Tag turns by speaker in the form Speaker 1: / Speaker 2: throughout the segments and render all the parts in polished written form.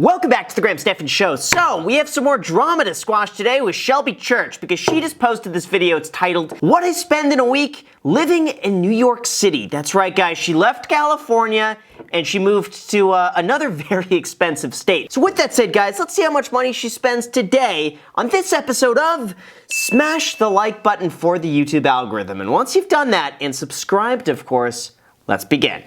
Speaker 1: Welcome back to the Graham Stephan Show. So, we have some more drama to squash today with Shelby Church because she just posted this video. It's titled, What I Spend in a Week Living in New York City. That's right, guys. She left California and she moved to another very expensive state. So with that said, guys, let's see how much money she spends today on this episode of Smash the Like button for the YouTube algorithm. And once you've done that and subscribed, of course, let's begin.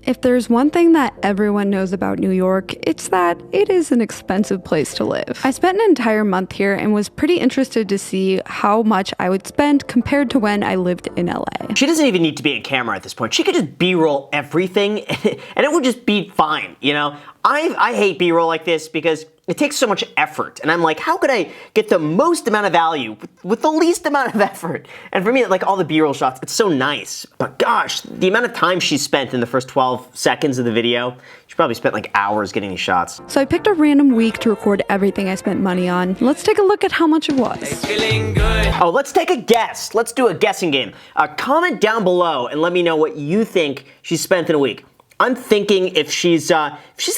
Speaker 2: If there's one thing that everyone knows about New York, it's that it is an expensive place to live. I spent an entire month here and was pretty interested to see how much I would spend compared to when I lived in LA.
Speaker 1: She doesn't even need to be in camera at this point. She could just B-roll everything and it would just be fine, you know? I hate B-roll like this because it takes so much effort, and I'm like, how could I get the most amount of value with the least amount of effort? And for me, like all the B-roll shots, it's so nice. But gosh, the amount of time she spent in the first 12 seconds of the video, she probably spent like hours getting these shots.
Speaker 2: So I picked a random week to record everything I spent money on. Let's take a look at how much it was.
Speaker 1: Feeling good. Oh, let's take a guess. Let's do a guessing game. Comment down below and let me know what you think she spent in a week. I'm thinking if she's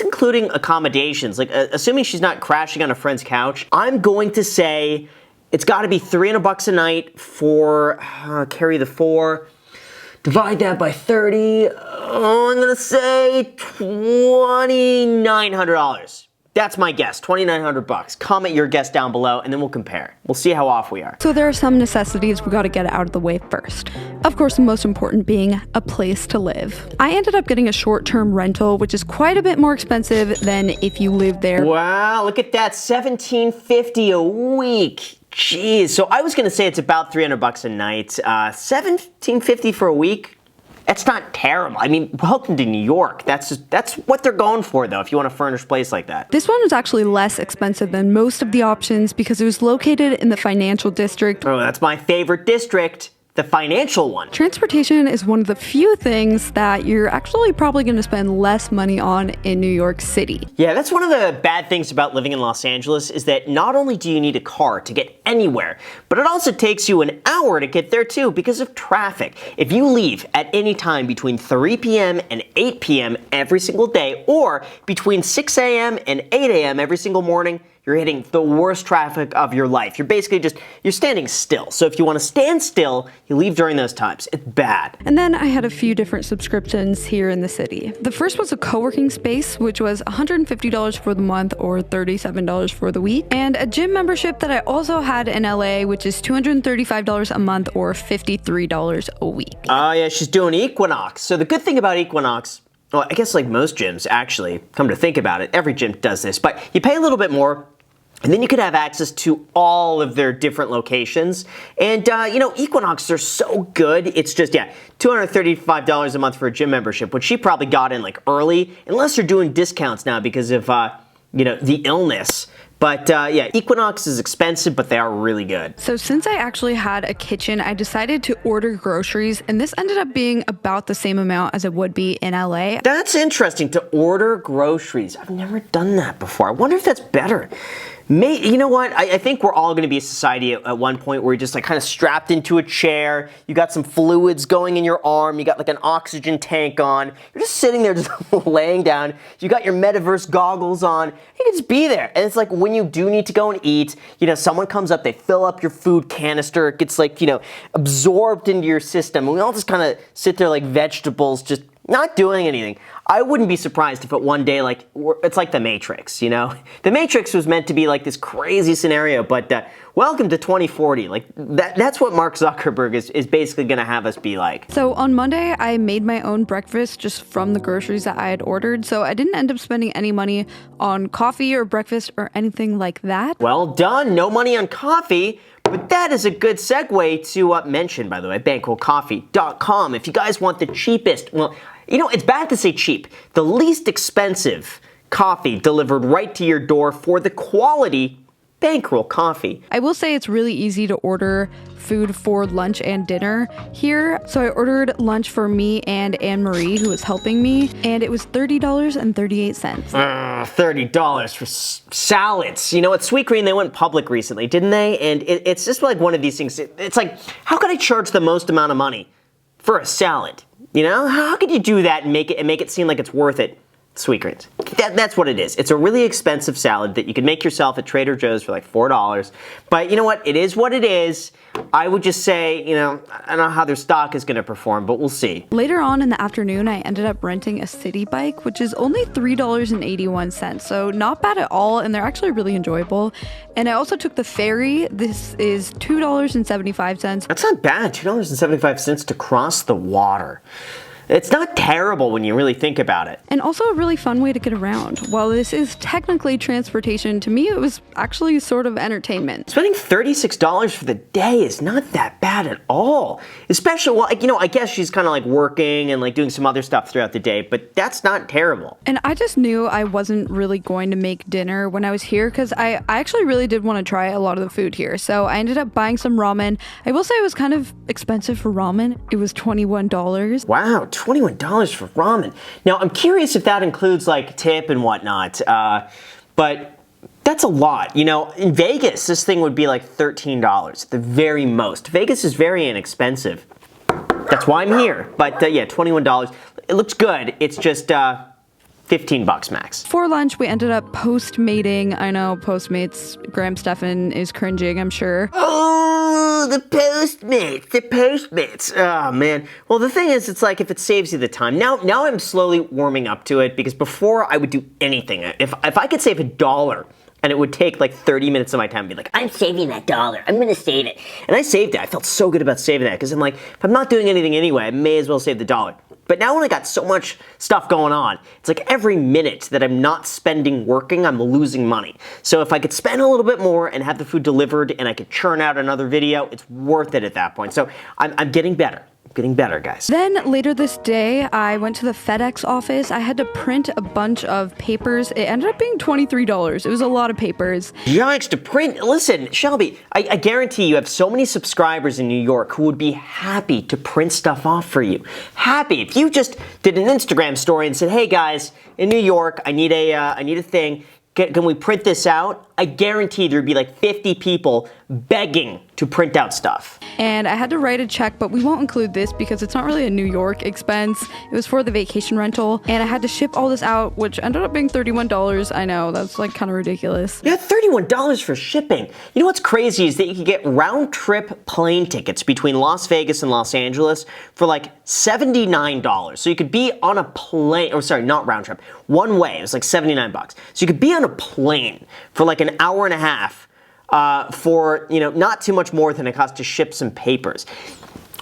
Speaker 1: including accommodations, like assuming she's not crashing on a friend's couch, I'm going to say it's got to be $300 a night for carry the 4. Divide that by 30. I'm gonna say $2,900. That's my guess, $2,900. Comment your guess down below and then we'll compare. We'll see how off we are.
Speaker 2: So there are some necessities we gotta get out of the way first. Of course, the most important being a place to live. I ended up getting a short-term rental, which is quite a bit more expensive than if you lived there.
Speaker 1: Wow, look at that, $1,750 a week. Jeez, so I was gonna say it's about $300 a night. $1,750 for a week? That's not terrible. I mean, welcome to New York. That's what they're going for, though, if you want a furnished place like that.
Speaker 2: This one was actually less expensive than most of the options because it was located in the financial district.
Speaker 1: Oh, that's my favorite district. The financial one.
Speaker 2: Transportation is one of the few things that you're actually probably going to spend less money on in New York City.
Speaker 1: Yeah, that's one of the bad things about living in Los Angeles is that not only do you need a car to get anywhere, but it also takes you an hour to get there too because of traffic. If you leave at any time between 3 p.m. and 8 p.m. every single day, or between 6 a.m. and 8 a.m. every single morning, you're hitting the worst traffic of your life. You're basically you're standing still. So if you want to stand still, you leave during those times. It's bad.
Speaker 2: And then I had a few different subscriptions here in the city. The first was a co-working space, which was $150 for the month or $37 for the week. And a gym membership that I also had in LA, which is $235 a month or $53 a week.
Speaker 1: Oh yeah, she's doing Equinox. So the good thing about Equinox, well, I guess like most gyms, actually, come to think about it, every gym does this, but you pay a little bit more, and then you could have access to all of their different locations. And, you know, Equinox, they're so good. It's just, yeah, $235 a month for a gym membership, which she probably got in, like, early, unless they're doing discounts now because of, you know, the illness. But yeah, Equinox is expensive, but they are really good.
Speaker 2: So since I actually had a kitchen, I decided to order groceries, and this ended up being about the same amount as it would be in LA.
Speaker 1: That's interesting, to order groceries. I've never done that before. I wonder if that's better. You know what? I think we're all going to be a society at one point where you're just like kind of strapped into a chair. You got some fluids going in your arm. You got like an oxygen tank on. You're just sitting there just laying down. You got your metaverse goggles on. You can just be there. And it's like when you do need to go and eat, you know, someone comes up, they fill up your food canister. It gets like, you know, absorbed into your system. And we all just kind of sit there like vegetables, just not doing anything. I wouldn't be surprised if it one day, like, it's like The Matrix, you know? The Matrix was meant to be like this crazy scenario, but welcome to 2040. Like, that's what Mark Zuckerberg is basically gonna have us be like.
Speaker 2: So on Monday, I made my own breakfast just from the groceries that I had ordered, so I didn't end up spending any money on coffee or breakfast or anything like that.
Speaker 1: Well done, no money on coffee. But that is a good segue to mention, by the way, bankrollcoffee.com. If you guys want the cheapest, well, you know, it's bad to say cheap, the least expensive coffee delivered right to your door for the quality Bankroll Coffee.
Speaker 2: I will say it's really easy to order food for lunch and dinner here. So I ordered lunch for me and Anne-Marie, who was helping me, and it was $30.38.
Speaker 1: $30 for salads. You know, at Sweetgreen, they went public recently, didn't they? And it's just like one of these things. It's like, how could I charge the most amount of money for a salad? You know, how could you do that and make it seem like it's worth it? Sweetgreens. That's what it is. It's a really expensive salad that you can make yourself at Trader Joe's for like $4. But you know what? It is what it is. I would just say, you know, I don't know how their stock is going to perform, but we'll see.
Speaker 2: Later on in the afternoon, I ended up renting a city bike, which is only $3.81, so not bad at all, and they're actually really enjoyable. And I also took the ferry. This is $2.75.
Speaker 1: That's not bad, $2.75 to cross the water. It's not terrible when you really think about it.
Speaker 2: And also a really fun way to get around. While this is technically transportation, to me it was actually sort of entertainment.
Speaker 1: Spending $36 for the day is not that bad at all. Especially, well, you know, I guess she's kind of like working and like doing some other stuff throughout the day, but that's not terrible.
Speaker 2: And I just knew I wasn't really going to make dinner when I was here because I actually really did want to try a lot of the food here. So I ended up buying some ramen. I will say it was kind of expensive for ramen. It was $21.
Speaker 1: Wow, $21 for ramen. Now, I'm curious if that includes like tip and whatnot, but that's a lot. You know, in Vegas, this thing would be like $13 at the very most. Vegas is very inexpensive. That's why I'm here. But yeah, $21. It looks good. It's just $15 max.
Speaker 2: For lunch, we ended up Postmating. I know, Postmates. Graham Stephan is cringing, I'm sure.
Speaker 1: Oh, the Postmates. Oh, man. Well, the thing is, it's like if it saves you the time. Now I'm slowly warming up to it because before I would do anything. If I could save $1 and it would take like 30 minutes of my time, I'd be like, I'm saving that $1. I'm going to save it. And I saved it. I felt so good about saving that because I'm like, if I'm not doing anything anyway, I may as well save the $1. But now when I got so much stuff going on, it's like every minute that I'm not spending working, I'm losing money. So if I could spend a little bit more and have the food delivered and I could churn out another video, it's worth it at that point. So I'm getting better. Getting better, guys.
Speaker 2: Then later this day, I went to the FedEx office. I had to print a bunch of papers. It ended up being $23. It was a lot of papers.
Speaker 1: Yikes, to print. Listen, Shelby, I guarantee you have so many subscribers in New York who would be happy to print stuff off for you. Happy. If you just did an Instagram story and said, hey guys, in New York, I need a thing. Can we print this out? I guarantee there'd be like 50 people begging to print out stuff.
Speaker 2: And I had to write a check, but we won't include this because it's not really a New York expense. It was for the vacation rental, and I had to ship all this out, which ended up being $31. I know, that's like kind of ridiculous.
Speaker 1: Yeah, $31 for shipping. You know what's crazy is that you can get round-trip plane tickets between Las Vegas and Los Angeles for like $79. So you could be on a plane, or sorry, not round-trip, one way. It was like $79. So you could be on a plane for like an hour and a half for, you know, not too much more than it costs to ship some papers.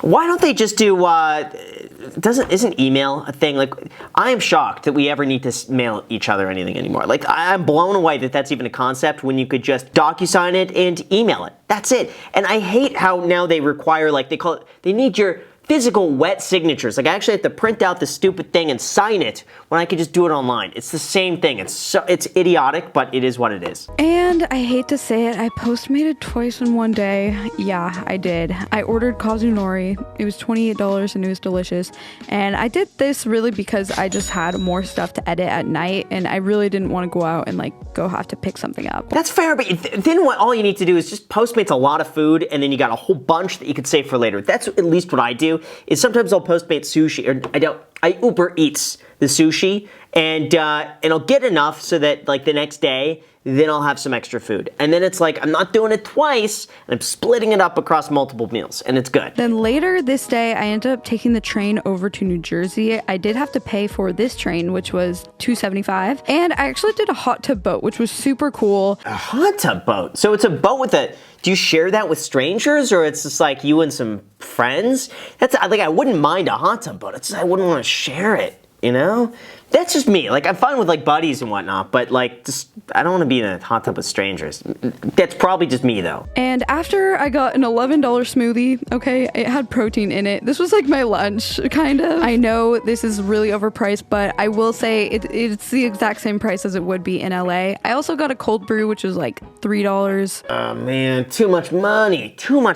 Speaker 1: Why don't they just do, isn't email a thing? Like, I am shocked that we ever need to mail each other anything anymore. Like, I'm blown away that that's even a concept when you could just DocuSign it and email it. That's it. And I hate how now they require, like, they need your physical wet signatures. Like, I actually have to print out the stupid thing and sign it when I could just do it online. It's the same thing. It's idiotic, but it is what it is.
Speaker 2: And I hate to say it, I Postmated twice in one day. Yeah, I did. I ordered kazunori. It was $28 and it was delicious. And I did this really because I just had more stuff to edit at night and I really didn't want to go out and like go have to pick something up.
Speaker 1: That's fair, but then all you need to do is just Postmates a lot of food and then you got a whole bunch that you could save for later. That's at least what I do. Is sometimes I'll Postmate sushi, or I Uber Eats the sushi, and I'll get enough so that like the next day, then I'll have some extra food. And then it's like, I'm not doing it twice, and I'm splitting it up across multiple meals, and it's good.
Speaker 2: Then later this day, I ended up taking the train over to New Jersey. I did have to pay for this train, which was $2.75, and I actually did a hot tub boat, which was super cool.
Speaker 1: A hot tub boat? So it's a boat with do you share that with strangers, or it's just like you and some friends? That's like, I wouldn't mind a hot tub boat. It's just I wouldn't want to share it, you know? That's just me. Like, I'm fine with like buddies and whatnot, but like, just I don't want to be in a hot tub with strangers. That's probably just me though.
Speaker 2: And after I got an $11 smoothie, okay, it had protein in it. This was like my lunch, kind of. I know this is really overpriced, but I will say it's the exact same price as it would be in LA. I also got a cold brew, which was like $3.
Speaker 1: Oh man, too much money.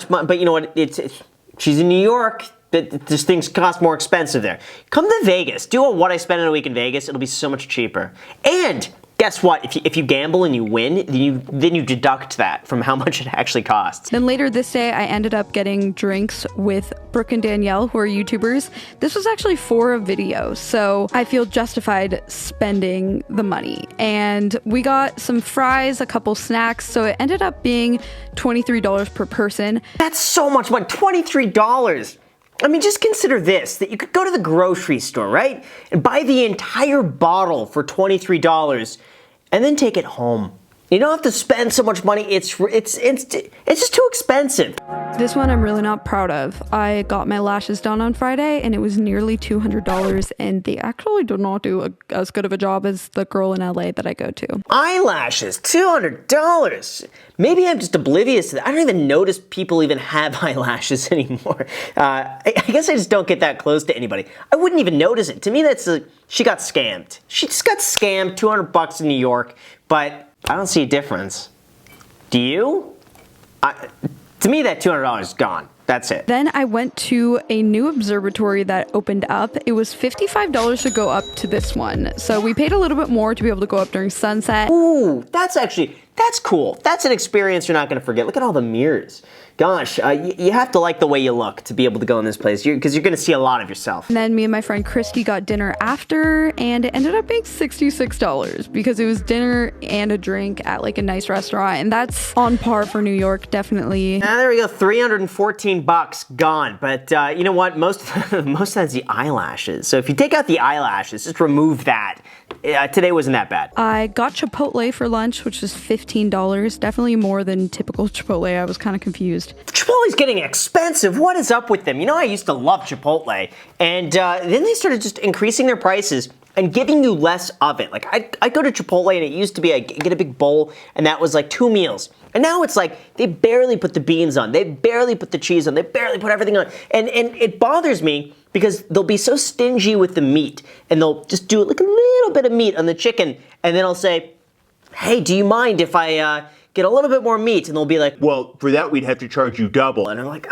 Speaker 1: But you know what? She's in New York. These things cost more expensive there. Come to Vegas. Do what I spent in a week in Vegas. It'll be so much cheaper. And guess what? If you gamble and you win, then you deduct that from how much it actually costs.
Speaker 2: Then later this day, I ended up getting drinks with Brooke and Danielle, who are YouTubers. This was actually for a video, so I feel justified spending the money. And we got some fries, a couple snacks, so it ended up being $23 per person.
Speaker 1: That's so much money, $23. I mean, just consider this, that you could go to the grocery store, right? And buy the entire bottle for $23 and then take it home. You don't have to spend so much money. It's just too expensive.
Speaker 2: This one I'm really not proud of. I got my lashes done on Friday and it was nearly $200, and they actually did not do as good of a job as the girl in LA that I go to.
Speaker 1: Eyelashes, $200. Maybe I'm just oblivious to that. I don't even notice people even have eyelashes anymore. I guess I just don't get that close to anybody. I wouldn't even notice it. To me, she got scammed. She just got scammed, $200 in New York, but I don't see a difference. Do you? To me, that $200 is gone. That's it.
Speaker 2: Then I went to a new observatory that opened up. It was $55 to go up to this one. So we paid a little bit more to be able to go up during sunset.
Speaker 1: Ooh, that's cool. That's an experience you're not going to forget. Look at all the mirrors. Gosh, you have to like the way you look to be able to go in this place, because you're going to see a lot of yourself.
Speaker 2: And then me and my friend Christy got dinner after, and it ended up being $66 because it was dinner and a drink at like a nice restaurant, and that's on par for New York, definitely.
Speaker 1: There we go, $314 gone. But you know what? Most of that's the eyelashes. So if you take out the eyelashes, just remove that. Today wasn't that bad.
Speaker 2: I got Chipotle for lunch, which was $15. Definitely more than typical Chipotle. I was kind of confused.
Speaker 1: Chipotle's getting expensive. What is up with them? You know, I used to love Chipotle, and then they started just increasing their prices and giving you less of it. Like, I go to Chipotle, and it used to be I get a big bowl, and that was like 2 meals. And now it's like they barely put the beans on, they barely put the cheese on, they barely put everything on. And it bothers me because they'll be so stingy with the meat, and they'll just do like a little bit of meat on the chicken, and then I'll say, hey, do you mind if I get a little bit more meat? And they'll be like, well, for that we'd have to charge you double. And I'm like,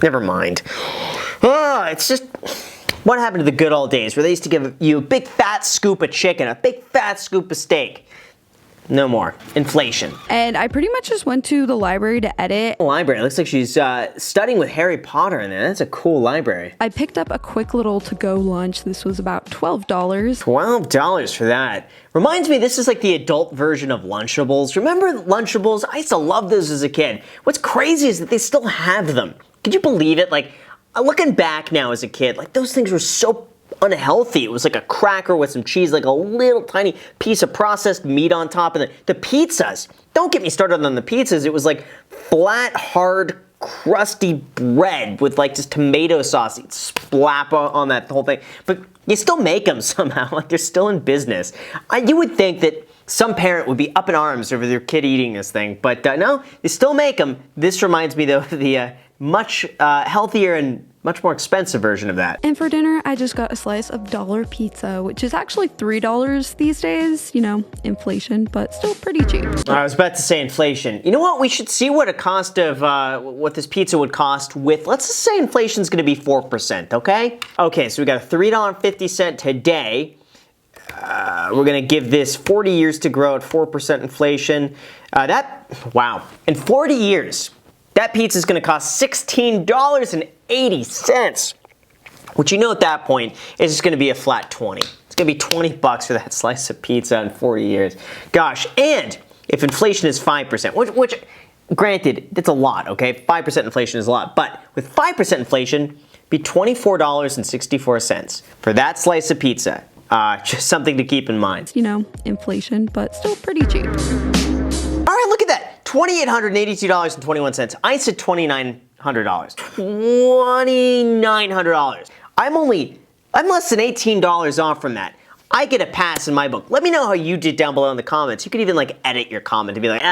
Speaker 1: never mind. It's just, what happened to the good old days where they used to give you a big fat scoop of chicken, a big fat scoop of steak? No more. Inflation.
Speaker 2: And I pretty much just went to the library to edit.
Speaker 1: Library. It looks like she's studying with Harry Potter in there. That's a cool library.
Speaker 2: I picked up a quick little to-go lunch. This was about $12.
Speaker 1: $12 for that. Reminds me, this is like the adult version of Lunchables. Remember Lunchables? I used to love those as a kid. What's crazy is that they still have them. Could you believe it? Like, looking back now as a kid, like those things were so unhealthy. It was like a cracker with some cheese, like a little tiny piece of processed meat on top. And the pizzas, don't get me started on the pizzas. It was like flat, hard, crusty bread with like just tomato sauce. You'd splap on that whole thing. But you still make them somehow. Like they're still in business. You would think that some parent would be up in arms over their kid eating this thing. But no, they still make them. This reminds me though of the much healthier and much more expensive version of that.
Speaker 2: And for dinner, I just got a slice of dollar pizza, which is actually $3 these days. You know, inflation, but still pretty cheap.
Speaker 1: I was about to say inflation. You know what? We should see what a cost of what this pizza would cost with, let's just say inflation's gonna be 4%, okay? Okay, so we got a $3.50 today. We're gonna give this 40 years to grow at 4% inflation. Wow, in 40 years, that pizza is going to cost $16.80, which you know at that point is just going to be a flat 20. It's going to be $20 for that slice of pizza in 40 years. Gosh, and if inflation is 5%, which granted, that's a lot, okay? 5% inflation is a lot, but with 5% inflation, it'd be $24.64 for that slice of pizza. Just something to keep in mind.
Speaker 2: You know, inflation, but still pretty cheap.
Speaker 1: All right, look at that. $2,882.21. I said $2,900. $2,900. I'm less than $18 off from that. I get a pass in my book. Let me know how you did down below in the comments. You could even like edit your comment to be like,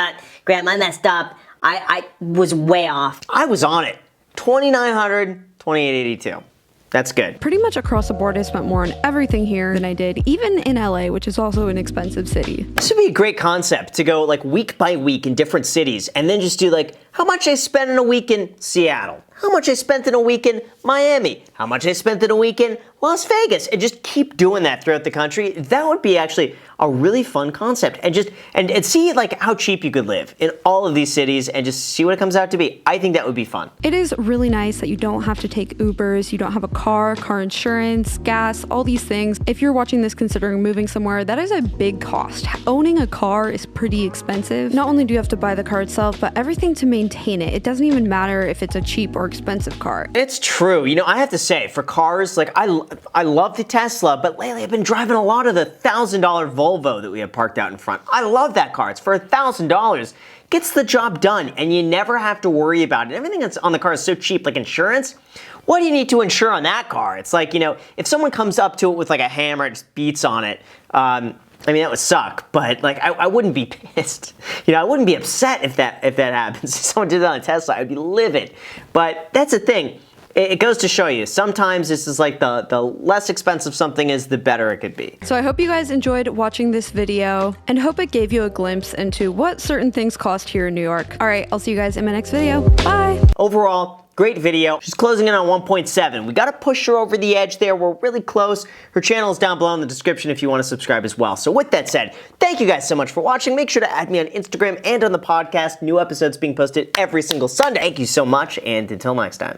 Speaker 3: Graham, I messed up. I was way off.
Speaker 1: I was on it. $2,900, $2,882. That's good.
Speaker 2: Pretty much across the board, I spent more on everything here than I did even in LA, which is also an expensive city.
Speaker 1: This would be a great concept to go like week by week in different cities and then just do like how much I spent in a week in Seattle, how much I spent in a week in Miami, how much I spent in a week in Las Vegas, and just keep doing that throughout the country. That would be actually a really fun concept, and just and see like how cheap you could live in all of these cities and just see what it comes out to be. I think that would be fun.
Speaker 2: It is really nice that you don't have to take Ubers, you don't have a car insurance, gas, all these things. If you're watching this considering moving somewhere, that is a big cost. Owning a car is pretty expensive. Not only do you have to buy the car itself, but everything to maintain it. It doesn't even matter if it's a cheap or expensive car.
Speaker 1: It's true. You know, I have to say, for cars, like I love the Tesla, but lately I've been driving a lot of the $1,000 Volvo that we have parked out in front. I love that car. It's for $1,000. Gets the job done, and you never have to worry about it. Everything that's on the car is so cheap, like insurance. What do you need to insure on that car? It's like, you know, if someone comes up to it with like a hammer and just beats on it, I mean, that would suck, but like I wouldn't be pissed. You know, I wouldn't be upset if that happens. If someone did that on a Tesla, I'd be livid. But that's the thing. It goes to show you, sometimes this is like the less expensive something is, the better it could be.
Speaker 2: So I hope you guys enjoyed watching this video and hope it gave you a glimpse into what certain things cost here in New York. All right, I'll see you guys in my next video. Bye.
Speaker 1: Overall, great video. She's closing in on 1.7. We got to push her over the edge there. We're really close. Her channel is down below in the description if you want to subscribe as well. So with that said, thank you guys so much for watching. Make sure to add me on Instagram and on the podcast. New episodes being posted every single Sunday. Thank you so much, and until next time.